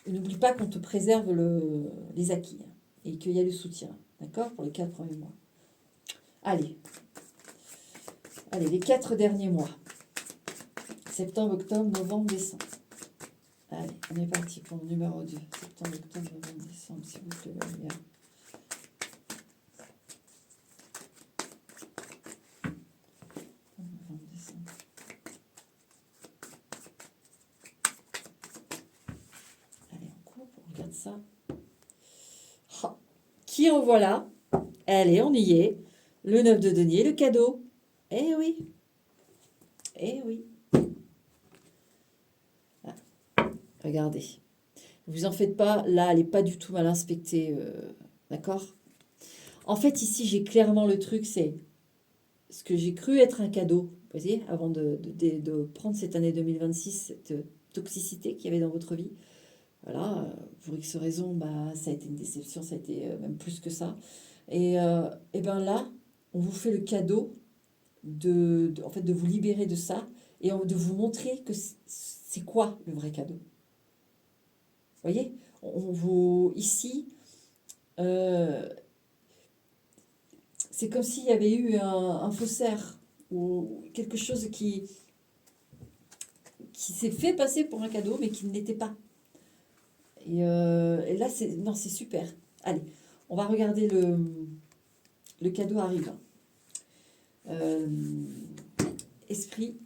N'oublie pas qu'on te préserve les acquis. Hein, et qu'il y a le soutien. D'accord? Pour les 4 premiers mois. Allez. Allez, les 4 derniers mois. Septembre, octobre, novembre, décembre. Allez, on est parti pour le numéro 2. Septembre, octobre, novembre, décembre, s'il vous plaît, la lumière. Novembre, décembre. Allez, on coupe, on regarde ça. Ah, qui en voilà? Allez, on y est. Le 9 de denier, le cadeau. Eh oui. Eh oui. Ah, regardez. Vous en faites pas, là, elle n'est pas du tout mal inspectée. D'accord? En fait, ici, j'ai clairement le truc, c'est ce que j'ai cru être un cadeau, vous voyez, avant de prendre cette année 2026, cette toxicité qu'il y avait dans votre vie. Voilà, pour X raisons, bah, ça a été une déception, ça a été même plus que ça. Et bien là, on vous fait le cadeau en fait, de vous libérer de ça et de vous montrer que c'est quoi le vrai cadeau. Vous voyez, ici, c'est comme s'il y avait eu un faussaire ou quelque chose qui s'est fait passer pour un cadeau, mais qui ne l'était pas. Et là, c'est super. Allez, on va regarder le cadeau arrive. Esprit,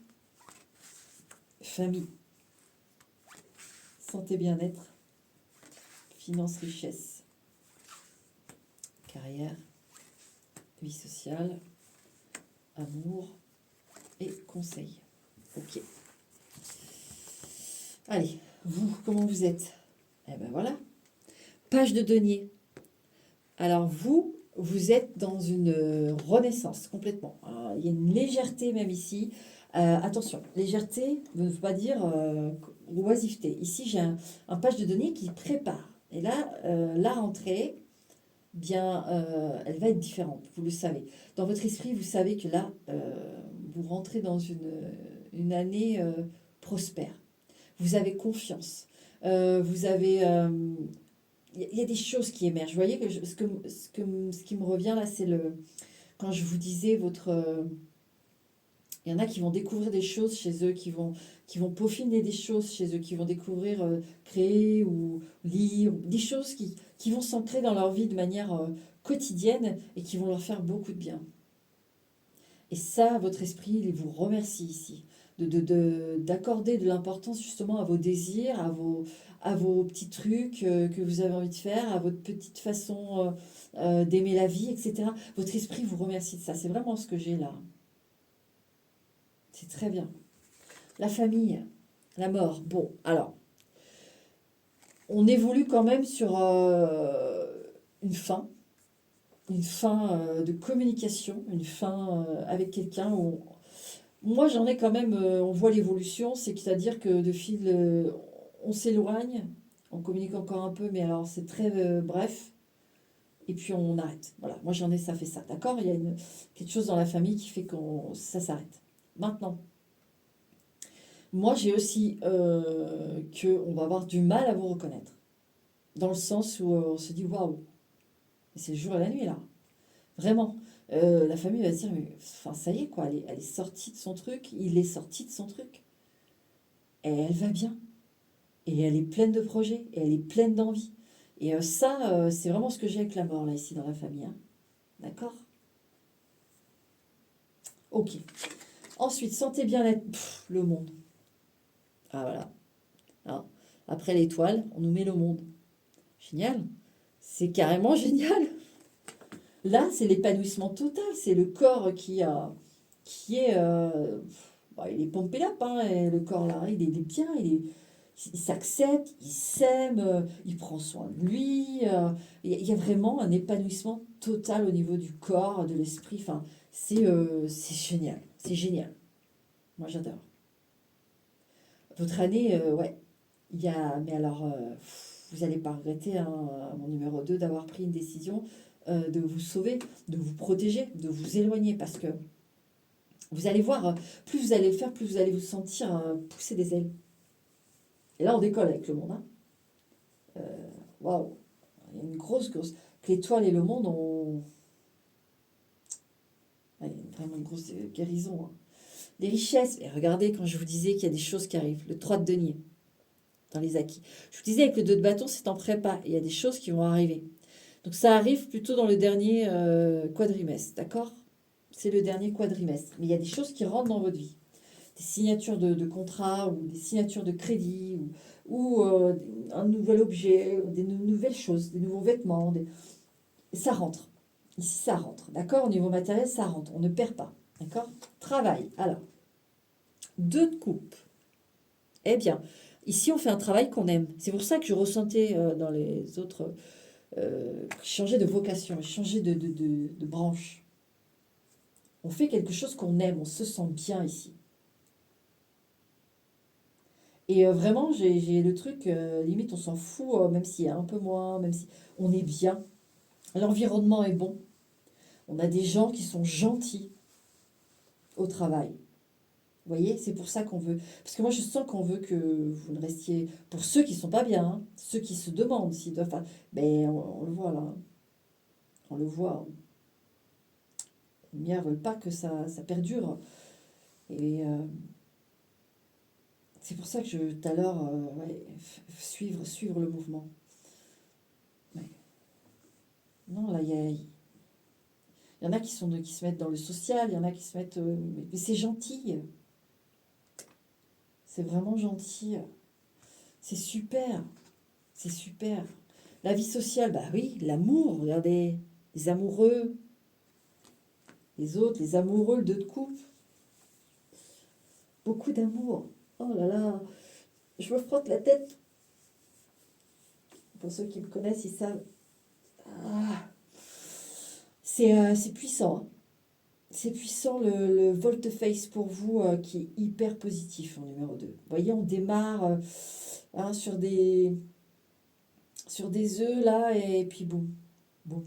famille, santé, bien-être, finance, richesse, carrière, vie sociale, amour et conseil. Ok. Allez, vous, comment vous êtes? Eh ben voilà. Page de denier. Alors vous êtes dans une renaissance complètement. Alors, il y a une légèreté même ici. Attention, légèreté ne veut pas dire oisiveté. Ici, j'ai un page de denier qui prépare. Et là, la rentrée, bien, elle va être différente, vous le savez. Dans votre esprit, vous savez que là, vous rentrez dans une année prospère. Vous avez confiance. Vous avez... il y a des choses qui émergent. Vous voyez que ce qui me revient là, c'est quand je vous disais il y en a qui vont découvrir des choses chez eux, qui vont peaufiner des choses chez eux, qui vont découvrir, créer ou lire, des choses qui vont s'ancrer dans leur vie de manière quotidienne et qui vont leur faire beaucoup de bien. Et ça, votre esprit, il vous remercie ici, d'accorder de l'importance justement à vos désirs, à vos petits trucs que vous avez envie de faire, à votre petite façon d'aimer la vie, etc. Votre esprit vous remercie de ça. C'est vraiment ce que j'ai là. C'est très bien. La famille, la mort. Bon, alors, on évolue quand même sur une fin. une fin de communication, une fin avec quelqu'un où moi j'en ai quand même, on voit l'évolution, c'est-à-dire que de fil, on s'éloigne, on communique encore un peu, mais alors c'est très bref, et puis on arrête. Voilà, moi j'en ai, ça fait ça, d'accord? Il y a quelque chose dans la famille qui fait qu'on ça s'arrête. Maintenant, moi j'ai aussi que on va avoir du mal à vous reconnaître, dans le sens où on se dit waouh, c'est le jour et la nuit là. Vraiment. La famille va se dire, mais, enfin, ça y est, quoi, elle est sortie de son truc, il est sorti de son truc. Et elle va bien. Et elle est pleine de projets, et elle est pleine d'envie. Et ça, c'est vraiment ce que j'ai avec la mort, là, ici, dans la famille. Hein. D'accord? Ok. Ensuite, sentez bien le monde. Ah, voilà. Ah. Après l'étoile, on nous met le monde. Génial. C'est carrément génial. Là, c'est l'épanouissement total. C'est le corps qui est, bah, il est pompé up, hein, et le corps là, il est bien, il s'accepte, il s'aime, il prend soin de lui. Il y a vraiment un épanouissement total au niveau du corps, de l'esprit. Enfin, c'est génial, c'est génial. Moi, j'adore. Votre année, ouais, il y a, mais alors, vous n'allez pas regretter, hein, à mon numéro 2 d'avoir pris une décision de vous sauver, de vous protéger, de vous éloigner, parce que vous allez voir, plus vous allez le faire, plus vous allez vous sentir pousser des ailes. Et là, on décolle avec le monde. Hein. Waouh! Il y a une grosse. Que l'étoile et le monde ont. Ouais, il y a vraiment une grosse guérison. Hein. Des richesses. Et regardez, quand je vous disais qu'il y a des choses qui arrivent, le 3 de denier dans les acquis. Je vous disais, avec le 2 de bâton, c'est en prépa. Il y a des choses qui vont arriver. Donc ça arrive plutôt dans le dernier quadrimestre, d'accord? C'est le dernier quadrimestre. Mais il y a des choses qui rentrent dans votre vie. Des signatures de contrats ou des signatures de crédit ou un nouvel objet, des nouvelles choses, des nouveaux vêtements. Ça rentre. Ici, ça rentre. D'accord? Au niveau matériel, ça rentre. On ne perd pas. D'accord? Travail. Alors, 2 de coupe. Eh bien, ici, on fait un travail qu'on aime. C'est pour ça que je ressentais dans les autres changer de vocation, changer de branche. On fait quelque chose qu'on aime, on se sent bien ici. Et vraiment, j'ai le truc, limite, on s'en fout, même s'il y a un peu moins, même si on est bien. L'environnement est bon. On a des gens qui sont gentils au travail. Vous voyez, c'est pour ça qu'on veut. Parce que moi, je sens qu'on veut que vous ne restiez. Pour ceux qui ne sont pas bien, hein, ceux qui se demandent s'ils doivent. Enfin, ben, on le voit là. Hein. On le voit. Les lumières ne veulent pas que ça perdure. Et c'est pour ça que tout à l'heure, ouais, suivre le mouvement. Ouais. Non, là, il y en a qui se mettent dans le social, il y en a qui se mettent. Mais c'est gentil. C'est vraiment gentil. C'est super. C'est super. La vie sociale, bah oui, l'amour, regardez, les amoureux, les autres, les amoureux, le 2 de coupe. Beaucoup d'amour. Oh là là, je me frotte la tête. Pour ceux qui me connaissent, ils savent. Ah, c'est puissant. Hein. C'est puissant le volte-face pour vous qui est hyper positif en numéro 2. Vous voyez, on démarre hein, sur des œufs là et puis boum, boum.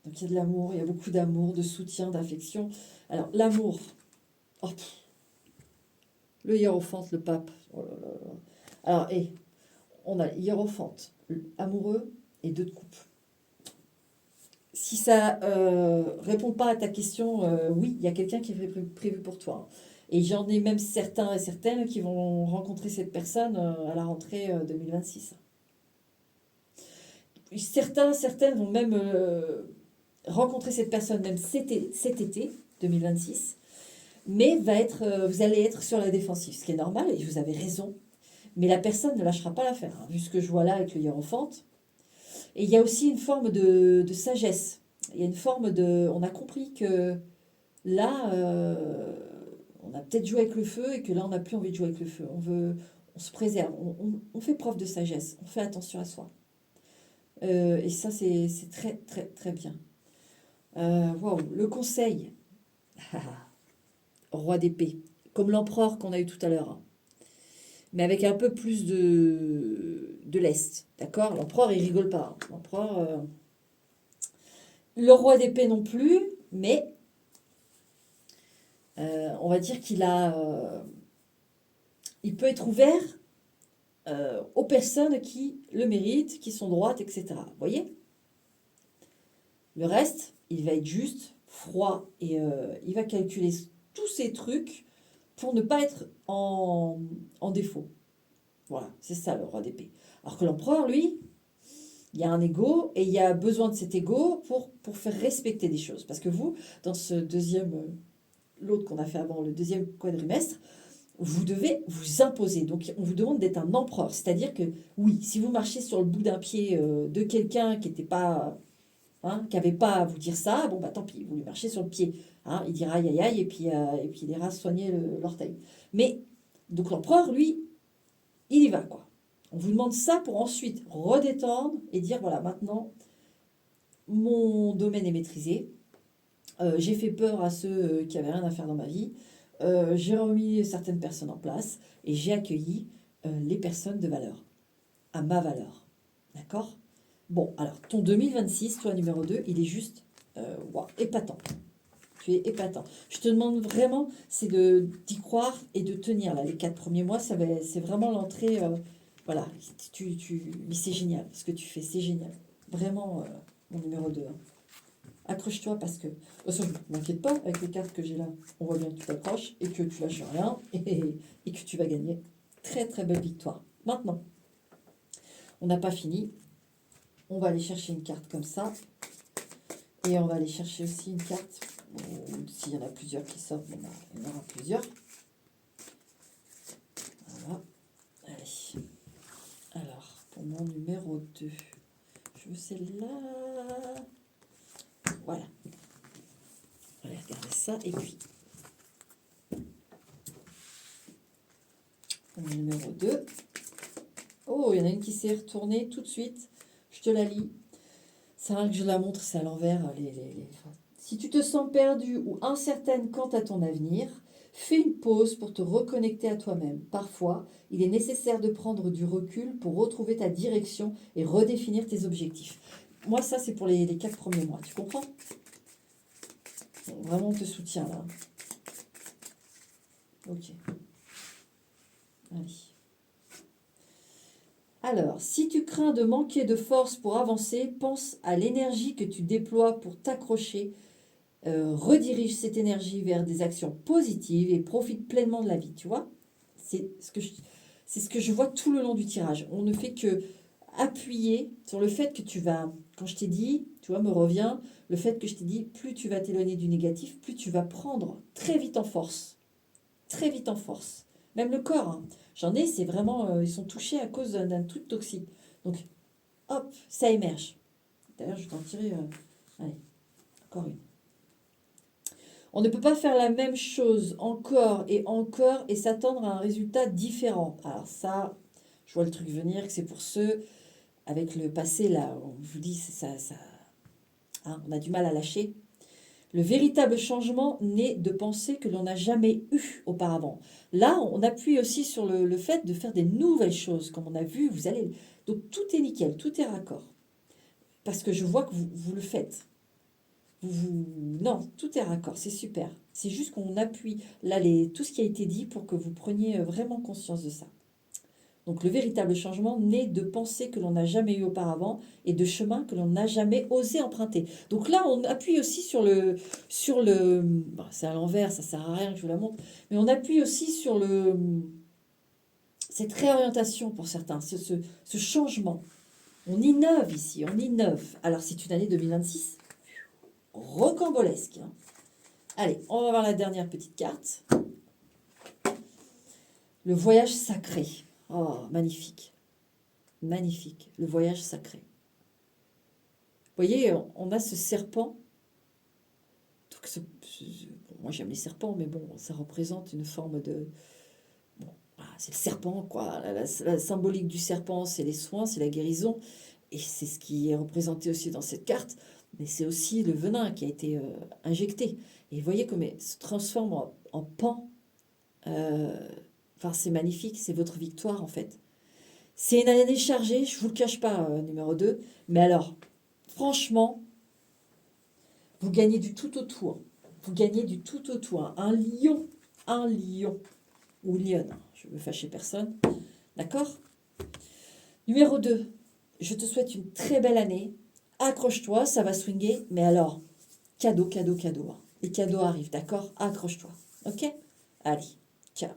Donc il y a de l'amour, il y a beaucoup d'amour, de soutien, d'affection. Alors l'amour, oh, le hiérophante, le pape. Oh là là là. Alors, on a hiérophante, amoureux et 2 de coupe. Si ça répond pas à ta question, oui, il y a quelqu'un qui est prévu pour toi. Et j'en ai même certains et certaines qui vont rencontrer cette personne à la rentrée 2026. Certaines vont même rencontrer cette personne même cet été 2026. Mais vous allez être sur la défensive, ce qui est normal, et vous avez raison. Mais la personne ne lâchera pas l'affaire, hein, vu ce que je vois là avec le hiérophante. Et il y a aussi une forme de sagesse. Il y a une forme de... On a compris que là, on a peut-être joué avec le feu et que là, on n'a plus envie de jouer avec le feu. On se préserve, on fait preuve de sagesse, on fait attention à soi. Et ça, c'est très, très, très bien. Waouh, le conseil. Roi d'épée. Comme l'empereur qu'on a eu tout à l'heure, hein. Mais avec un peu plus de lest. D'accord? L'empereur, il rigole pas, hein. L'empereur, le roi d'épée non plus, mais on va dire il peut être ouvert aux personnes qui le méritent, qui sont droites, etc. Vous voyez? Le reste, il va être juste, froid, et il va calculer tous ces trucs pour ne pas être en défaut. Voilà, c'est ça le roi d'épée. Alors que l'empereur, lui, il y a un ego et il y a besoin de cet ego pour faire respecter des choses. Parce que vous, dans ce deuxième, l'autre qu'on a fait avant, le deuxième quadrimestre, vous devez vous imposer. Donc, on vous demande d'être un empereur. C'est-à-dire que, oui, si vous marchez sur le bout d'un pied de quelqu'un qui n'était pas, hein, qui n'avait pas à vous dire ça, bon, bah tant pis, vous lui marchez sur le pied. Hein, il dira aïe aïe aïe et puis il ira soigner l'orteil. Mais, donc l'empereur, lui, il y va, quoi. On vous demande ça pour ensuite redétendre et dire, voilà, maintenant, mon domaine est maîtrisé. J'ai fait peur à ceux qui n'avaient rien à faire dans ma vie. J'ai remis certaines personnes en place et j'ai accueilli les personnes de valeur, à ma valeur. D'accord? Bon, alors, ton 2026, toi, numéro 2, il est juste wow, épatant. Tu es épatant. Je te demande vraiment, c'est d'y croire et de tenir. Là, les 4 premiers mois, c'est vraiment l'entrée. Voilà, mais c'est génial. Ce que tu fais, c'est génial. Vraiment, mon numéro 2. Hein. Accroche-toi parce que, de toute façon, ne m'inquiète pas, avec les cartes que j'ai là, on voit bien que tu t'accroches et que tu lâches rien et que tu vas gagner. Très très belle victoire. Maintenant, on n'a pas fini. On va aller chercher une carte comme ça. Et on va aller chercher aussi une carte. S'il y en a plusieurs qui sortent, il y en aura plusieurs. Voilà. Allez. Alors, pour mon numéro 2, je veux celle-là. Voilà. On va aller regarder ça. Et puis, mon numéro 2. Oh, il y en a une qui s'est retournée tout de suite. Je te la lis. C'est vrai que je la montre, c'est à l'envers. Si tu te sens perdu ou incertaine quant à ton avenir, fais une pause pour te reconnecter à toi-même. Parfois, il est nécessaire de prendre du recul pour retrouver ta direction et redéfinir tes objectifs. Moi, ça, c'est pour les 4 premiers mois. Tu comprends? Bon, vraiment, on te soutient là. Ok. Allez. Alors, si tu crains de manquer de force pour avancer, pense à l'énergie que tu déploies pour t'accrocher. Redirige cette énergie vers des actions positives et profite pleinement de la vie, tu vois. C'est ce que je vois tout le long du tirage. On ne fait que appuyer sur le fait que tu vas, quand je t'ai dit, tu vois, me revient, le fait que je t'ai dit, plus tu vas t'éloigner du négatif, plus tu vas prendre très vite en force. Très vite en force. Même le corps, hein. J'en ai, c'est vraiment, ils sont touchés à cause d'un truc toxique. Donc, hop, ça émerge. D'ailleurs, je vais t'en tirer, allez, encore une. On ne peut pas faire la même chose encore et s'attendre à un résultat différent. Alors ça, je vois le truc venir, que c'est pour ceux avec le passé, là, on vous dit, hein, on a du mal à lâcher. Le véritable changement naît de pensées que l'on n'a jamais eues auparavant. Là, on appuie aussi sur le fait de faire des nouvelles choses. Comme on a vu, vous allez... Donc tout est nickel, tout est raccord. Parce que je vois que vous le faites. Non, tout est raccord, c'est super. C'est juste qu'on appuie là tout ce qui a été dit pour que vous preniez vraiment conscience de ça. Donc le véritable changement naît de pensées que l'on n'a jamais eues auparavant et de chemins que l'on n'a jamais osé emprunter. Donc là, on appuie aussi bon, c'est à l'envers, ça sert à rien que je vous la montre, mais on appuie aussi sur cette réorientation pour certains, ce changement. On innove ici, on innove. Alors c'est une année 2026 rocambolesque. Hein. Allez, on va voir la dernière petite carte. Le voyage sacré. Oh, magnifique. Magnifique. Le voyage sacré. Vous voyez, on a ce serpent. Donc moi, j'aime les serpents, mais bon, ça représente une forme de... Bon, voilà, c'est le serpent, quoi. La symbolique du serpent, c'est les soins, c'est la guérison. et c'est ce qui est représenté aussi dans cette carte, mais c'est aussi le venin qui a été injecté. Et vous voyez comme il se transforme en pan. Enfin, c'est magnifique, c'est votre victoire en fait. C'est une année chargée, je ne vous le cache pas, numéro 2. Mais alors, franchement, vous gagnez du tout au tout. Hein. Vous gagnez du tout au tout. Hein. Un lion, ou lionne, je ne veux fâcher personne. D'accord? Numéro 2, je te souhaite une très belle année. Accroche-toi, ça va swinger. Mais alors, cadeau. Hein. Les cadeaux arrivent, d'accord? Accroche-toi. Ok? Allez, ciao.